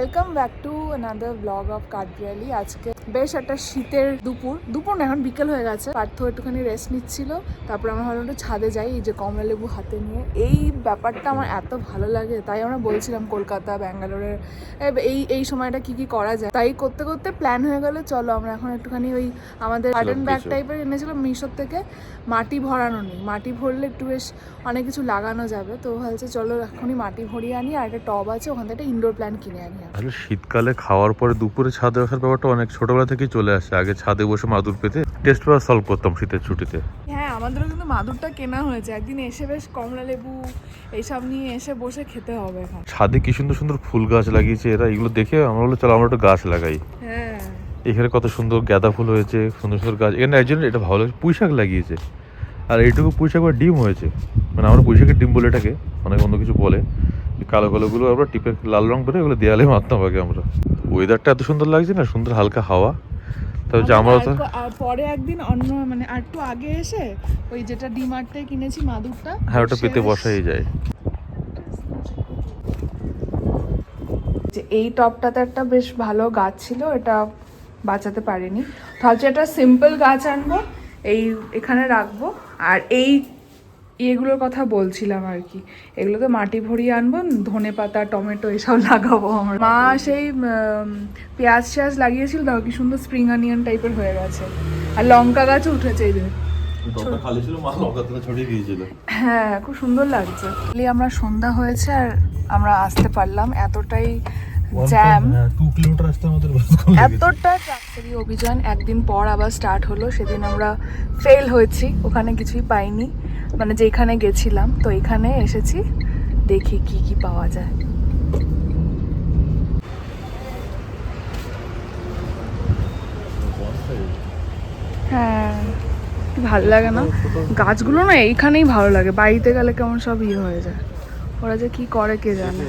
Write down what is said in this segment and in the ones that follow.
Welcome back to another blog of Kathbirali. আজকে বেশ একটা শীতের দুপুর না, এখন বিকেল হয়ে গেছে। পার্থ একটুখানি রেস্ট নিচ্ছিল, তারপর আমরা ভাবলাম একটু ছাদে যাই, এই যে কমলা লেবু হাতে নিয়ে। এই ব্যাপারটা আমার এত ভালো লাগে, তাই আমরা বলছিলাম কলকাতা ব্যাঙ্গালোরের এই সময়টা কি কি করা যায়। তাই করতে করতে প্ল্যান হয়ে গেল, চলো আমরা এখন একটুখানি ওই আমাদের গার্ডেন ব্যাগ টাইপের এনেছিলাম মিশোর থেকে, মাটি ভরানো নেই, মাটি ভরলে একটু বেশ অনেক কিছু লাগানো যাবে। তো ভাবছে চলো এখনই মাটি ভরিয়ে আনি, আর একটা টব আছে ওখান থেকে একটা ইনডোর প্ল্যান্ট কিনে আনি। আসলে শীতকালে খাওয়ার পরে দুপুরে ছাদে আসার ব্যাপারটা অনেক ছোটবেলা থেকেই চলে আসে। আগে ছাদে বসে মাদুর পেতে টেস্ট পেপার সলভ করতাম শীতের ছুটিতে। হ্যাঁ, আমাদেরও কিন্তু মাদুরটা কেনা হয়েছে, একদিন এসে বেশ কমলা লেবু এইসব নিয়ে এসে বসে খেতে হবে। এখন ছাদে কি সুন্দর সুন্দর ফুল গাছ লাগিয়েছে এরা, এগুলো দেখে আমরা বললো চলো আমরা একটু গাছ লাগাই। হ্যাঁ, এখানে কত সুন্দর গাঁদা ফুল হয়েছে, সুন্দর সুন্দর গাছ। এখানে একজন এটা ভালো লাগে, পুঁই শাক লাগিয়েছে, আর এইটুকু পুঁই শাক বা ডিম হয়েছে, মানে আমরা পুঁই শাকের ডিম বলে এটাকে, অনেক অন্য কিছু বলে। কালো কালোগুলো আমরা টিপে লাল রং করে ওগুলো দেয়ালে মারতাম আগে আমরা। ওয়েদারটা এত সুন্দর লাগছে না, সুন্দর হালকা হাওয়া। তবে আমরা তো পরে একদিন অন্য মানে আর একটু আগে এসে ওই যেটা ডিমার্টে কিনেছি মাদুরটা, হ্যাঁ ওটা পেতে বসাই যায়। যে এই টবটাতে একটা বেশ ভালো গাছ ছিল, এটা বাঁচাতে পারিনি। ভাবছি একটা সিম্পল গাছ আনবো, এখানে রাখবো। আর এগুলোর কথা বলছিলাম আর কি, এগুলোতে মাটি ভরিয়ে আনবো, ধনে পাতা টমেটো এসব লাগাবো আমরা। মা সেই পেঁয়াজ লাগিয়েছিল, তাও কি সুন্দর স্প্রিং অনিয়ন টাইপের হয়ে গেছে। আর লঙ্কা গাছও উঠেছে এই যে, হ্যাঁ খুব সুন্দর লাগছে। আমরা সন্ধ্যা হয়েছে আর আমরা আসতে পারলাম, এতটাই জ্যাম, 2 কিলোমিটার আসতে আমাদের এতটা ট্রাফিক অভিযান একদিন পর আবার স্টার্ট হলো। সেদিন আমরা ফেল হয়েছি, ওখানে কিছুই পাইনি, মানে যেখানে গেছিলাম। তো এখানে এসেছি, দেখি কি কি পাওয়া যায়। হ্যাঁ ভালো লাগে না গাছগুলো, না এইখানেই ভালো লাগে, বাড়িতে গেলে কেমন সব হয়ে যায়। ওরা যে কি করে কে জানে।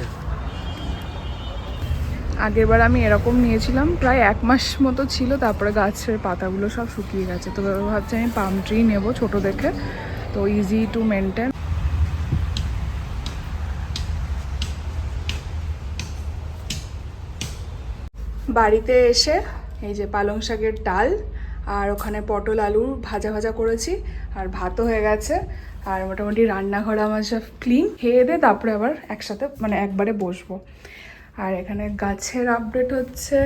আগেরবার আমি এরকম নিয়েছিলাম, প্রায় 1 মাস মতো ছিল, তারপরে গাছের পাতাগুলো সব শুকিয়ে গেছে। তো ভাবছি আমি পাম ট্রি নেবো ছোটো দেখে, তো ইজি টু মেনটেন। বাড়িতে এসে এই যে পালং শাকের ডাল আর ওখানে পটল আলু ভাজা করেছি, আর ভাতও হয়ে গেছে। আর মোটামুটি রান্নাঘর আমার সব ক্লিন, খেয়ে দিয়ে তারপরে আবার একসাথে মানে একবারে বসবো। আর এখানে গাছের আপডেট হচ্ছে,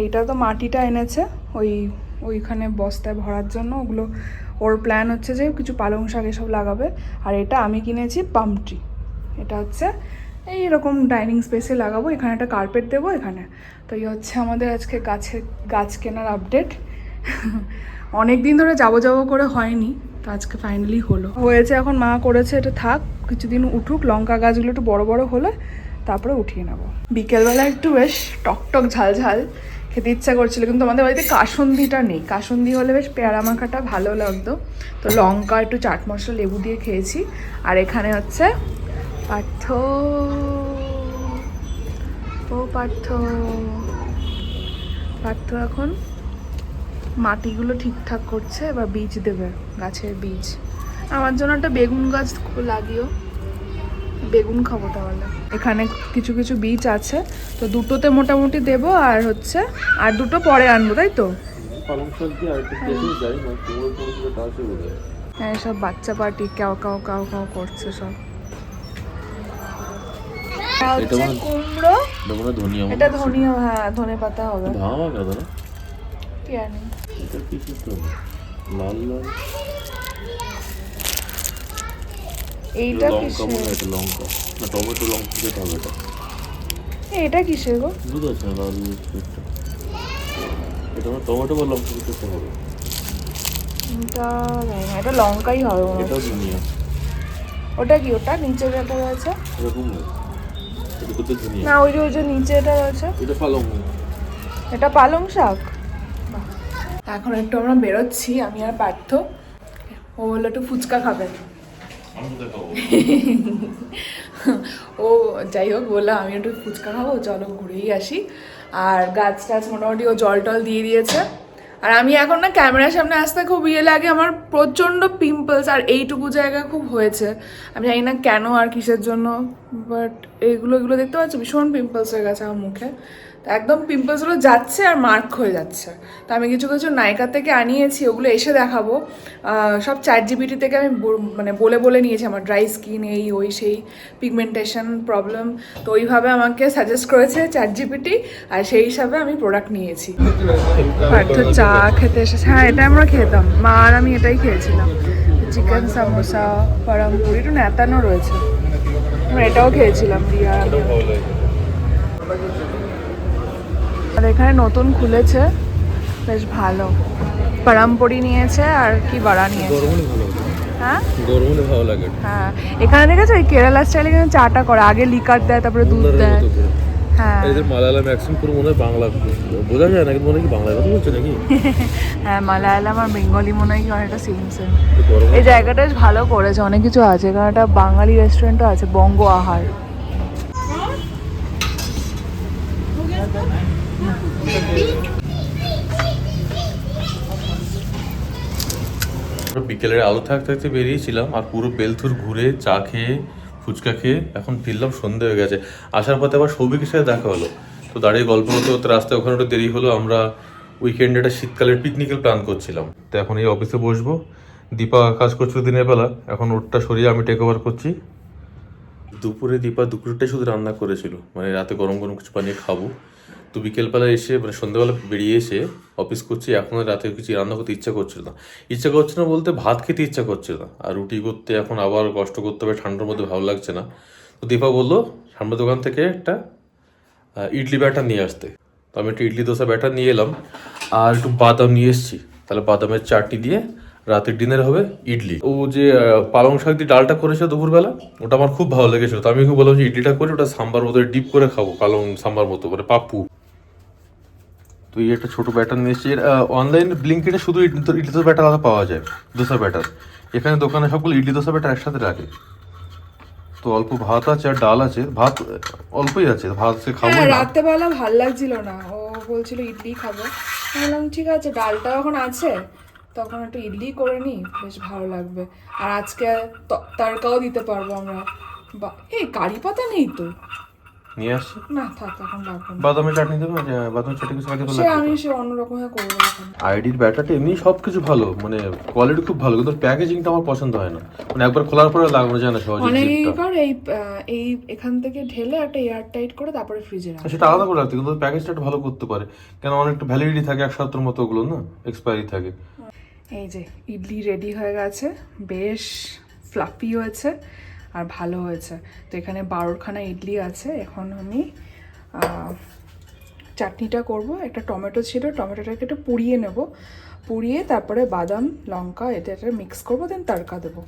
এইটা তো মাটিটা এনেছে ওইখানে বস্তায় ভরার জন্য, ওগুলো ওর প্ল্যান হচ্ছে যে কিছু পালং শাক এসব লাগাবে। আর এটা আমি কিনেছি পাম ট্রি, এটা হচ্ছে এইরকম ডাইনিং স্পেসে লাগাবো, এখানে একটা কার্পেট দেবো এখানে। তো এই হচ্ছে আমাদের আজকে গাছ কেনার আপডেট। অনেক দিন ধরে যাবো করে হয়নি, তো আজকে ফাইনালি হয়েছে। এখন মা করেছে এটা থাক, কিছুদিন উঠুক, লঙ্কা গাছগুলো একটু বড় বড় হলে তারপরে উঠিয়ে নেবো। বিকেলবেলা একটু বেশ টকটক ঝাল খেতে ইচ্ছা করছিল, কিন্তু আমাদের বাড়িতে কাসুন্দিটা নেই। কাসুন্দি হলে বেশ পেয়ারা মাখাটা ভালো লাগতো। তো লঙ্কা একটু চাট মশলা লেবু দিয়ে খেয়েছি। আর এখানে হচ্ছে পার্থ, পার্থ এখন মাটিগুলো ঠিকঠাক করছে, এবার বীজ দেবে, গাছের বীজ। আমার জন্য একটা বেগুন গাছ লাগিও, বেগুন খাবো তাহলে। এখানে কিছু কিছু বীজ আছে, তো দুটোতে মোটামুটি দেবো, আর হচ্ছে আর দুটো পরে আনবো, তাই তো? হ্যাঁ সব বাচ্চা পার্টি কাও করছে সব। কুমড়ো, এটা ধনিয়া, হ্যাঁ ধনে পাতা হবে। কি জানি এইটা কিসের, লঙ্কা না টমেটো, লঙ্কা দিয়ে টমেটো। এটা কিসের গো? বুঝতে পারছি না, লাল এটা টমেটো বা লঙ্কা দিতে হবে। এটা লঙ্কাই হবে। এটা ধনিয়া। ওটা কি, ওটা নিচে যেটা রয়েছে এরকম না, ওই যে নিচে এটা রয়েছে, এটা পালং শাক। এখন একটু আমরা বেরোচ্ছি, আমি আর পার্থ। ও বললো একটু ফুচকা খাবে, ও যাই হোক বললাম আমি একটু ফুচকা খাবো, চলো ঘুরেই আসি। আর গাছ টাছ মোটামুটি ও জল টল দিয়ে দিয়েছে। আর আমি এখন না ক্যামেরার সামনে আসতে খুব ইয়ে লাগে, আমার প্রচণ্ড পিম্পলস, আর এইটুকু জায়গায় খুব হয়েছে। আমি জানি না কেন আর কিসের জন্য, বাট এগুলো দেখতে পাচ্ছ ভীষণ পিম্পলস হয়ে গেছে আমার মুখে। তো একদম পিম্পলসগুলো যাচ্ছে আর মার্ক হয়ে যাচ্ছে। তো আমি কিছু কিছু নাইকা থেকে আনিয়েছি, ওগুলো এসে দেখাবো। সব ChatGPT থেকে আমি মানে বলে নিয়েছি আমার ড্রাই স্কিন, এই ওই সেই পিগমেন্টেশন প্রবলেম। তো ওইভাবে আমাকে সাজেস্ট করেছে ChatGPT, আর সেই হিসাবে আমি প্রোডাক্ট নিয়েছি। পার্থ চা খেতে এসেছে। হ্যাঁ, এটা আমরা খেতাম, মা আর আমি এটাই খেয়েছিলাম। চিকেন সামোসা, পারামপুরি, একটু নেতানো রয়েছে। আমরা এটাও খেয়েছিলাম রিয়া আর আমি। আর এখানে নতুন খুলেছে, বেশ ভালো। পারামপুরি নিয়েছে আর কি বড়া নিয়েছে। হ্যাঁ, গরমে ভালো লাগে। হ্যাঁ, এখানে দেখেছো ওই কেরালা স্টাইলে কিন্তু চাটা করে, আগে লিকার দেয় তারপরে দুধ দেয়। হ্যাঁ, এদের মালায়ালাম অ্যাকসেন্ট পুরো মনে হয় বাংলা, বোঝা যায় না কিন্তু মনে হয় কি বাংলা কথা বলছে নাকি। হ্যাঁ, মালায়ালাম আর বেঙ্গলি মনে হয় কি অনেকটা সেম সেম। এই জায়গাটা বেশ ভালো করেছে, অনেক কিছু আছে এখানে। একটা বাঙালি রেস্টুরেন্টও আছে, বঙ্গ আহার। বিকেলের আলো থাকতে থাকতে বেরিয়েছিলাম, আর পুরো বেলথুর ঘুরে চা খেয়ে ফুচকা খেয়ে এখন ফিরলাম, সন্ধে হয়ে গেছে। আসার পথে আবার সৌভিকের সাথে দেখা হলো। তো দাঁড়িয়ে গল্প করতে করতে রাস্তায় ওখানে একটু দেরি হলো। আমরা উইকেন্ডে একটা শীতকালের পিকনিকের প্ল্যান করছিলাম। তো এখন এই অফিসে বসবো। দীপা কাজ করছিল দিনের বেলা, এখন ওরটা সরিয়ে আমি টেক ওভার করছি। দুপুরে দীপা দুপুরটাই শুধু রান্না করেছিল, মানে রাতে গরম গরম কিছু বানিয়ে খাবো। তো বিকেলবেলা এসে মানে সন্ধ্যাবেলা বেরিয়ে এসে অফিস করছি, এখন রাতে কিছু রান্না করতে ইচ্ছা করছিল না। ইচ্ছা করছে না বলতে ভাত খেতে ইচ্ছা করছিল না, আর রুটি করতে এখন আবার কষ্ট করতে হবে, ঠান্ডার মধ্যে ভালো লাগছে না। তো দীপা বললো সামনের দোকান থেকে একটা ইডলি ব্যাটার নিয়ে আসতে। তো আমি একটা ইডলি দোসা ব্যাটার নিয়ে এলাম, আর একটু বাদাম নিয়ে এসেছি। তাহলে বাদামের চাটনি দিয়ে রাতের ডিনার হবে ইডলি। ও যে পালং শাক দিয়ে ডালটা করেছে দুপুরবেলা, ওটা আমার খুব ভালো লেগেছিল। তো আমি ওকে বললাম যে ইডলিটা করে ওটা সাম্বার মতো ডিপ করে খাবো, পালং সাম্বার মতো, মানে পাপ্পু। তো এই একটা ছোটো ব্যাটার নিয়ে এসেছি। অনলাইন ব্লিঙ্কিটে শুধু ইডলি দোসা ব্যাটার আলাদা পাওয়া যায়, দোসা ব্যাটার। এখানে দোকানে সবগুলো ইডলি দোসা ব্যাটার একসাথে রাখে। তো অল্প ভাত আছে আর ডাল আছে, ভাত অল্পই আছে, ভাত সে খাবো না। রাত্রেবেলা ভাল লাগছিল না, ও বলছিল ইডলি খাবো। বললাম ঠিক আছে, ডালটা এখন আছে, তখন একটু ইডলি করে নিই, বেশ ভালো লাগবে। আর আজকে তড়কাও দিতে পারবো আমরা। এই কারি পাতা নেই তো, নিয়ে আসছি। না থাক, এখন লাগবে না। বাদামের চাটনি দেবো, বাদামের চাটনি কিছু আগে সে আমি সে অন্যরকম করবো এখন। আইডির ব্যাটারটা এমনি সব কিছু ভালো, মানে কোয়ালিটি খুব ভালো, কিন্তু প্যাকেজিংটা আমার পছন্দ হয় না। মানে একবার খোলার পরে লাগানো যায় না সহজে। অনেকবার এই এখান থেকে ঢেলে একটা এয়ার টাইট করে তারপরে ফ্রিজে রাখা, সেটা আলাদা করে রাখতে, কিন্তু প্যাকেজটা একটু ভালো করতে পারে। কেন অনেকটা ভ্যালিডিটি থাকে, 1 সপ্তাহের মতো ওগুলো না এক্সপায়ারি থাকে। এই যে ইডলি রেডি হয়ে গেছে, বেশ ফ্লাফি হয়েছে আর ভালো হয়েছে। তো এখানে 12খানা ইডলি আছে। এখন আমি চাটনিটা করব। একটা টমেটো ছিল, টমেটোটাকে একটু পুড়িয়ে নেব, পুড়িয়ে তারপরে বাদাম লঙ্কা এটা মিক্স করবো, দেন তড়কা দেবো।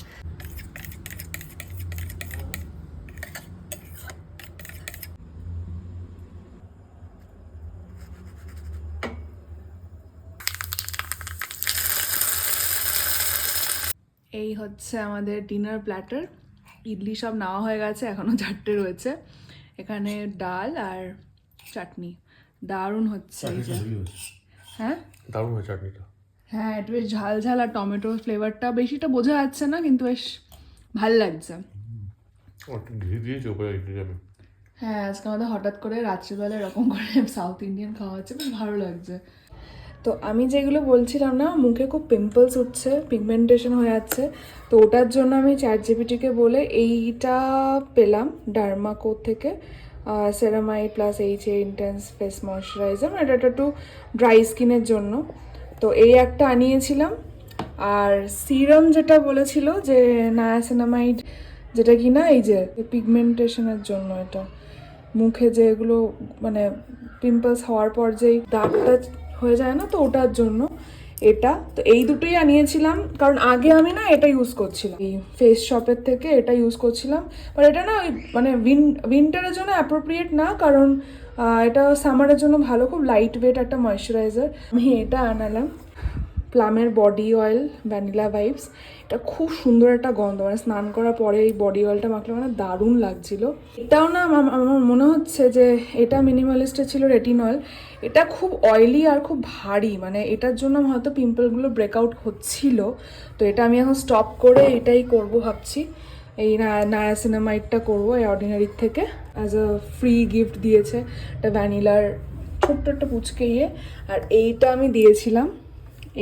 এই হচ্ছে আমাদের ডিনার প্ল্যাটার। ইডলি সব নেওয়া হয়ে গেছে, এখনও 4টে রয়েছে। এখানে ডাল আর চাটনি, দারুণ হচ্ছে। এই যে হ্যাঁ, দারুণ হয় চাটনিটা। হ্যাঁ, একটু বেশ ঝাল ঝাল, আর টমেটো ফ্লেভারটা বেশিটা বোঝা যাচ্ছে না, কিন্তু বেশ ভাল লাগছে। ঘি দিয়েছি উপরে ইডলি আমি। হ্যাঁ, আজকে আমাদের হঠাৎ করে রাত্রিবেলা এরকম করে সাউথ ইন্ডিয়ান খাওয়া হচ্ছে, বেশ ভালো লাগছে। তো আমি যেগুলো বলছিলাম না, মুখে খুব পিম্পলস উঠছে, পিগমেন্টেশন হয়ে যাচ্ছে, তো ওটার জন্য আমি ChatGPT-কে বলে এইটা পেলাম ডার্মাকো থেকে, ceramide plus HA intense face moisturiser. এটা একটু ড্রাই স্কিনের জন্য। তো এই একটা আনিয়েছিলাম। আর সিরাম যেটা বলেছিল যে নায়াসিনামাইড, যেটা কি না এই যে পিগমেন্টেশনের জন্য, এটা মুখে যে এগুলো মানে পিম্পলস হওয়ার পর যেই দাগটা হয়ে যায় না, তো ওটার জন্য এটা। তো এই দুটোই আনিয়েছিলাম, কারণ আগে আমি না এটা ইউজ করছিলাম, এই ফেস শপের থেকে এটা ইউজ করছিলাম। বাট এটা না মানে উইন্টারের জন্য অ্যাপ্রোপ্রিয়েট না, কারণ এটা সামারের জন্য ভালো, খুব লাইট ওয়েট একটা ময়শ্চারাইজার। আমি এটা আনালাম। প্লামের বডি অয়েল ভ্যানিলা ভাইবস। এটা খুব সুন্দর একটা গন্ধ, মানে স্নান করার পরে এই বডি অয়েলটা মাখলে মানে দারুণ লাগছিল। এটাও না আমার মনে হচ্ছে যে এটা মিনিমালিস্টে ছিল রেটিনল, এটা খুব অয়েলি আর খুব ভারী, মানে এটার জন্য হয়তো পিম্পলগুলো ব্রেকআউট হচ্ছিল। তো এটা আমি এখন স্টপ করে এটাই করব ভাবছি, এই নায়াসিনামাইডটা করবো এই অর্ডিনারির থেকে। অ্যাজ আ ফ্রি গিফট দিয়েছে এটা ভ্যানিলার ছোট্ট একটা পুচকে ইয়ে। আর এইটা আমি দিয়েছিলাম,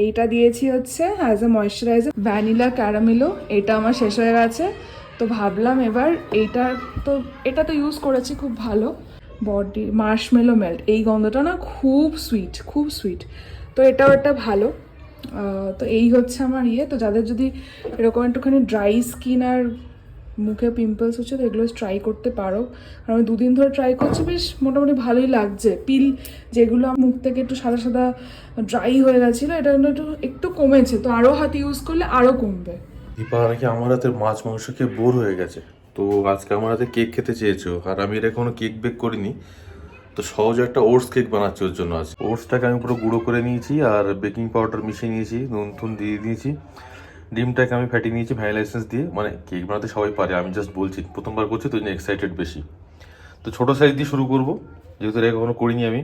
এইটা দিয়েছি হচ্ছে অ্যাজ আ ময়শ্চারাইজার ভ্যানিলা ক্যারামেলো। এটা আমার শেষ হয়ে গেছে, তো ভাবলাম এবার এটা তো ইউজ করেছি, খুব ভালো। বডি মার্শমেলো মেল্ট, এই গন্ধটা না খুব সুইট, খুব সুইট, তো এটাও একটা ভালো। তো এই হচ্ছে আমার ইয়ে। তো যাদের যদি এরকম একটুখানি ড্রাই স্কিন আর মুখে পিম্পলস হচ্ছে তো এগুলো ট্রাই করতে পারো। আর আমি 2 দিন ধরে ট্রাই করছি, বেশ মোটামুটি ভালোই লাগছে। পিল যেগুলো মুখ থেকে একটু সাদা সাদা ড্রাই হয়ে গেছিলো, এটা একটু কমেছে, তো আরও হাত ইউজ করলে আরও কমবে। দীপা নাকি আমার হাতে মাছ মাংস খেয়ে বোর হয়ে গেছে, তো আজকে আমার হাতে কেক খেতে চেয়েছো। আর আমি এটা কোনো কেক বেক করিনি, তো সহজে একটা ওটস কেক বানাচ্ছি ওর জন্য। আছে ওটসটাকে আমি পুরো গুঁড়ো করে নিয়েছি আর বেকিং পাউডার মিশিয়ে নিয়েছি, নুন টুন দিয়ে দিয়েছি। ডিমটাকে আমি ফ্যাটিয়ে নিয়েছি ভ্যানিলা এসেন্স দিয়ে। মানে কেক বানাতে সবাই পারে, আমি জাস্ট বলছি প্রথমবার করছি তো এক্সাইটেড বেশি। তো ছোটো সাইজ দিয়ে শুরু করবো, যেহেতু এটা কখনো করিনি আমি।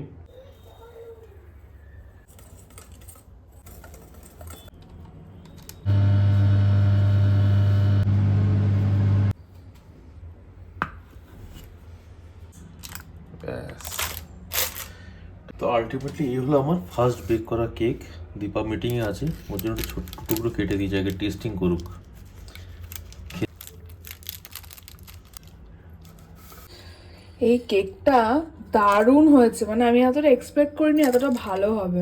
ব্যাস, তো আলটিমেটলি এই হলো আমার ফার্স্ট বেক করা কেক। দীপা মিটিংয়ে আছে, ওর জন্য একটা ছোট্ট টুকরো কেটে দিয়েছি, আগে টেস্টিং করুক। এই কেকটা দারুণ হয়েছে, মানে আমি এতটা এক্সপেক্ট করিনি এতটা ভালো হবে।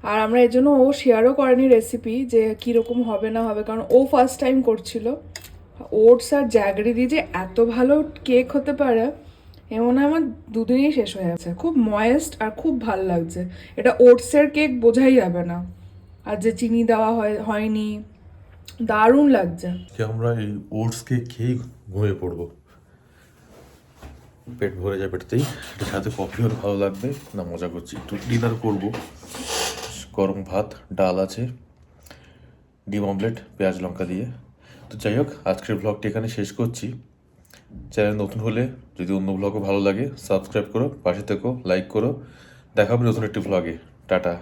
আর আমরা এর জন্য ও শেয়ারও করেনি রেসিপি যে কীরকম হবে না হবে, কারণ ও ফার্স্ট টাইম করছিল। ওটস আর জ্যাগরি দিয়ে যে এত ভালো কেক হতে পারে এমন আমার 2 দিনেই শেষ হয়ে গেছে। খুব ময়েস্ট আর খুব ভালো লাগছে। এটা ওটসের কেক বোঝাই যাবে না, আর যে চিনি দেওয়া হয়নি, দারুণ লাগছে। আমরা এই ওটস কেক খেয়েই ঘুমিয়ে পড়বো, পেট ভরে যায় পেটতেই। এটার সাথে কফি হলে ভালো লাগবে না, মজা করছি। একটু ডিনার করবো, গরম ভাত, ডাল আছে, ডিম অমলেট পেঁয়াজ লঙ্কা দিয়ে। তো যাই হোক, আজকের ব্লগটি এখানে শেষ করছি। চ্যানেল নতুন হলে যদি অন্য ব্লগও ভালো লাগে সাবস্ক্রাইব করো, পাশে থেকো, লাইক করো। দেখা হবে নতুন একটি ব্লগে। টাটা।